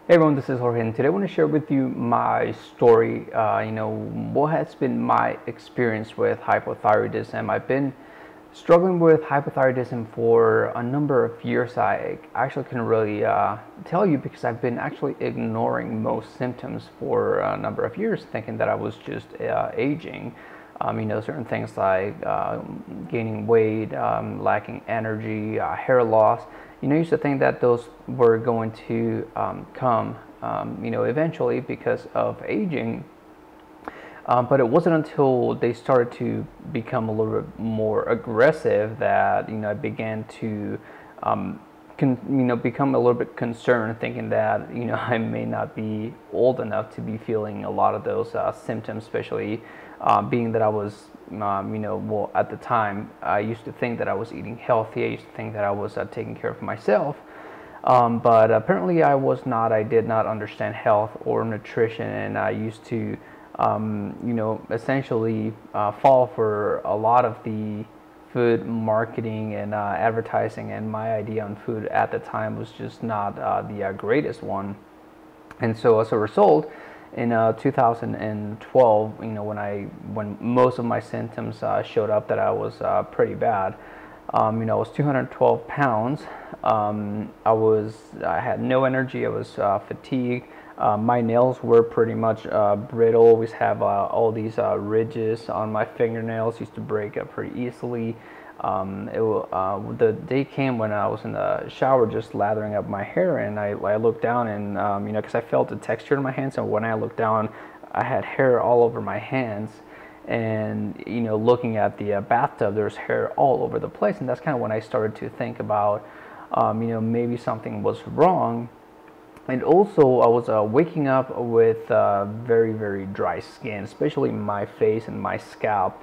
Hey everyone, this is Jorge, and today I want to share with you my story. What has been my experience with hypothyroidism. I've been struggling with hypothyroidism for a number of years. I actually couldn't really tell you because I've been actually ignoring most symptoms for a number of years, thinking that I was just aging. Certain things like gaining weight, lacking energy, hair loss. I used to think that those were going to come, eventually because of aging. But it wasn't until they started to become a little bit more aggressive that I began to become a little bit concerned, thinking that I may not be old enough to be feeling a lot of those symptoms, especially being that I was, well, at the time I used to think that I was eating healthy. I used to think that I was taking care of myself. But apparently I was not. I did not understand health or nutrition, and I used to, essentially fall for a lot of the food marketing and advertising, and my idea on food at the time was just not the greatest one. And so as a result, in 2012, when most of my symptoms showed up, that I was pretty bad. I was 212 pounds. I had no energy. I was fatigued. My nails were pretty much brittle. Always have all these ridges on my fingernails. Used to break up pretty easily. The day came when I was in the shower just lathering up my hair, and I looked down, and because I felt the texture in my hands, and when I looked down, I had hair all over my hands. And looking at the bathtub, there's hair all over the place, and that's kind of when I started to think about maybe something was wrong. And also I was waking up with very, very dry skin, especially my face and my scalp.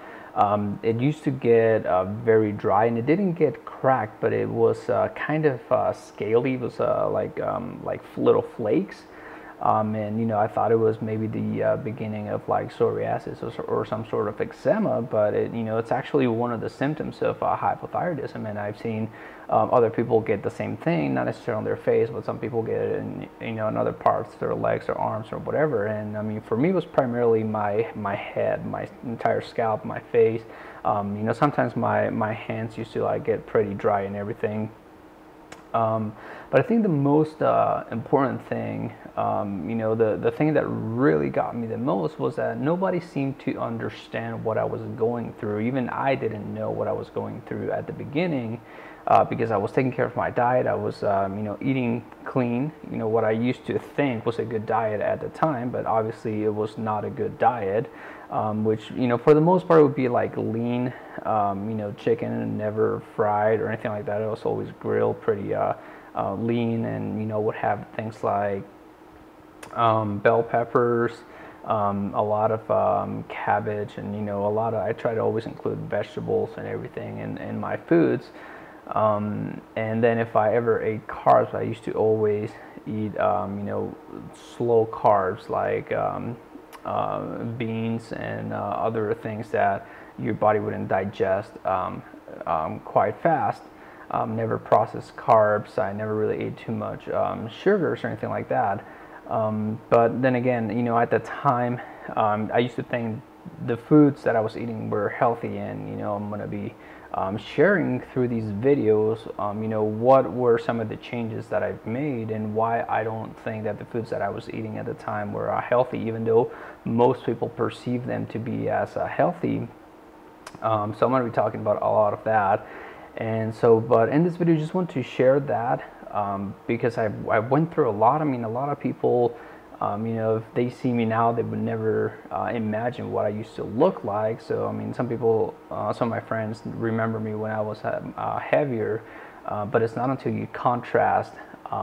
It used to get very dry, and it didn't get cracked, but it was kind of scaly. It was like little flakes. And I thought it was maybe the beginning of like psoriasis or some sort of eczema, but it's actually one of the symptoms of hypothyroidism. And I've seen other people get the same thing, not necessarily on their face, but some people get it in other parts, their legs or arms or whatever. And I mean, for me, it was primarily my head, my entire scalp, my face. Sometimes my hands used to like get pretty dry and everything. But I think the most important thing, the thing that really got me the most was that nobody seemed to understand what I was going through. Even I didn't know what I was going through at the beginning, because I was taking care of my diet. I was, eating clean, what I used to think was a good diet at the time, but obviously it was not a good diet, which, for the most part would be like lean, chicken, never fried or anything like that. It was always grilled, pretty lean, and would have things like bell peppers, a lot of cabbage, and I try to always include vegetables and everything in my foods. And then if I ever ate carbs, I used to always eat slow carbs like beans and other things that your body wouldn't digest quite fast. Never processed carbs. I never really ate too much sugars or anything like that. But then again, at the time, I used to think the foods that I was eating were healthy, and I'm going to be sharing through these videos, what were some of the changes that I've made and why I don't think that the foods that I was eating at the time were healthy, even though most people perceive them to be as healthy. So I'm going to be talking about a lot of that. And so, but in this video, I just want to share that because I went through a lot. I mean, a lot of people, if they see me now, they would never imagine what I used to look like. So, I mean, some people, some of my friends remember me when I was heavier, but it's not until you contrast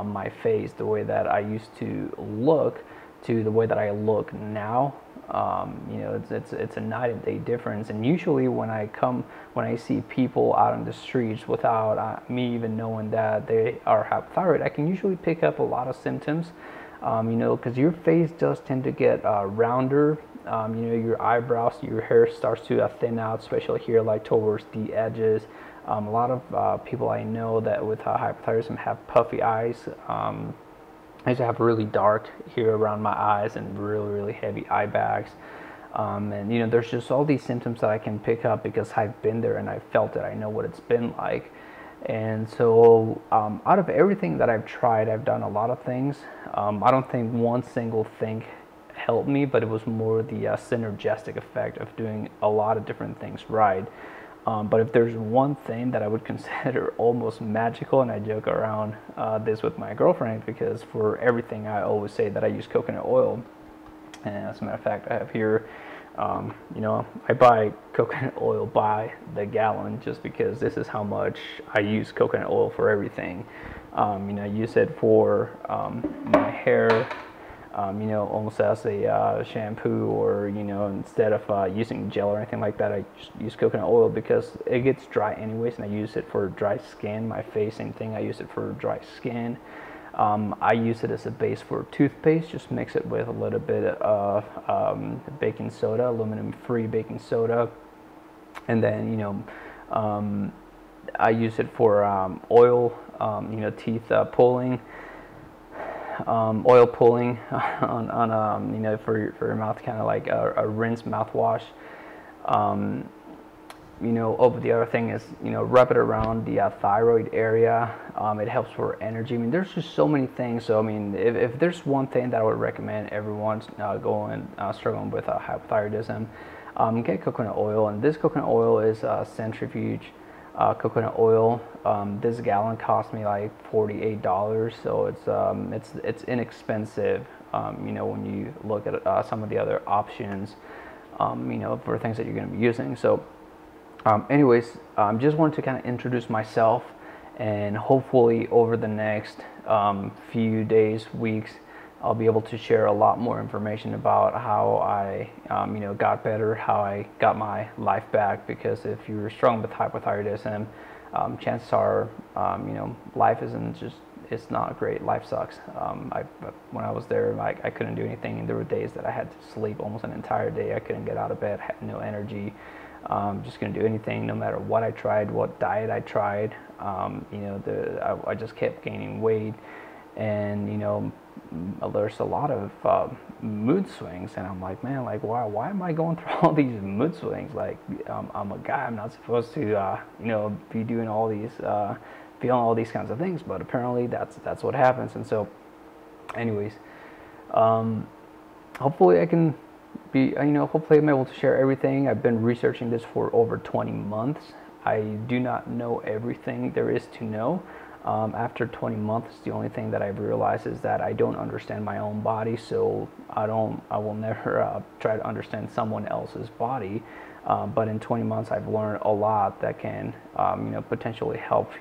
my face, the way that I used to look, to the way that I look now. It's a night and day difference. And usually when I see people out on the streets without me even knowing that they are hypothyroid, I can usually pick up a lot of symptoms, because your face does tend to get rounder. Your eyebrows, your hair starts to thin out, especially here, like towards the edges. A lot of people I know that with hypothyroidism have puffy eyes. I used to have really dark here around my eyes and really heavy eye bags. And you know, there's just all these symptoms that I can pick up because I've been there and I've felt it. I know what it's been like. And so out of everything that I've tried, I've done a lot of things. I don't think one single thing helped me, but it was more the synergistic effect of doing a lot of different things right. But if there's one thing that I would consider almost magical, and I joke around this with my girlfriend, because for everything I always say that I use coconut oil. And as a matter of fact, I have here, you know, I buy coconut oil by the gallon just because this is how much I use coconut oil for everything. You know, I use it for my hair, you know, almost as a shampoo, or, you know, instead of using gel or anything like that, I just use coconut oil because it gets dry anyways, and I use it for dry skin. My face, same thing, I use it for dry skin. I use it as a base for toothpaste, just mix it with a little bit of baking soda, aluminum-free baking soda, and then, you know, I use it for oil, you know, teeth pulling, oil pulling on you know, for your mouth, kind of like a rinse mouthwash. You know, the other thing is, you know, rub it around the thyroid area. It helps for energy. I mean, there's just so many things. So I mean, if there's one thing that I would recommend everyone struggling with hypothyroidism, get coconut oil. And this coconut oil is centrifuge coconut oil. This gallon cost me like $48, so it's inexpensive. You know, when you look at some of the other options, you know, for things that you're going to be using. So anyways, just wanted to kind of introduce myself, and hopefully over the next few days, weeks, I'll be able to share a lot more information about how I you know, got better, how I got my life back. Because if you're struggling with hypothyroidism, chances are, you know, life isn't just, it's not great. Life sucks. When I was there, I couldn't do anything, and there were days that I had to sleep almost an entire day. I couldn't get out of bed, had no energy. Just couldn't do anything, no matter what I tried, what diet I tried. You know, I just kept gaining weight, and you know, there's a lot of mood swings, and I'm like, man, like, why am I going through all these mood swings? Like, I'm a guy, I'm not supposed to, you know, be doing all these, feeling all these kinds of things, but apparently that's what happens. And so, anyways, hopefully I can be, you know, hopefully I'm able to share everything. I've been researching this for over 20 months. I do not know everything there is to know. After 20 months, the only thing that I've realized is that I don't understand my own body, so I will never try to understand someone else's body. But in 20 months, I've learned a lot that can, you know, potentially help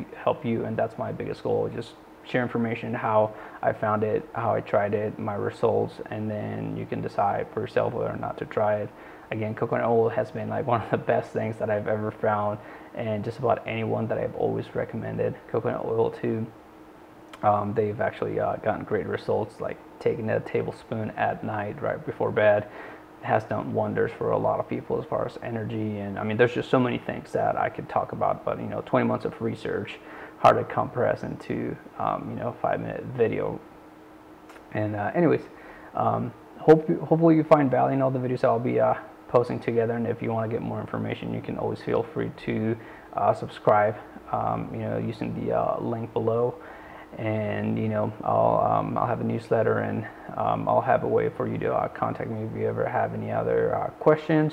you, and that's my biggest goal. Just share information, how I found it, how I tried it, my results, and then you can decide for yourself whether or not to try it. Again, coconut oil has been like one of the best things that I've ever found, and just about anyone that I've always recommended coconut oil to, they've actually gotten great results. Like taking a tablespoon at night right before bed has done wonders for a lot of people as far as energy. And I mean, there's just so many things that I could talk about, but you know, 20 months of research, hard to compress into you know, 5-minute video. And anyways, hopefully you find value in all the videos I'll be posting together. And if you want to get more information, you can always feel free to subscribe, you know, using the link below. And you know, I'll have a newsletter, and I'll have a way for you to contact me if you ever have any other questions.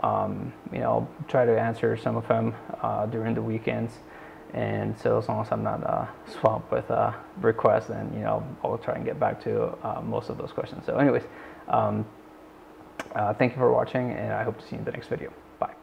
You know, I'll try to answer some of them during the weekends. And so as long as I'm not swamped with requests, then, you know, I'll try and get back to most of those questions. So anyways, thank you for watching, and I hope to see you in the next video. Bye.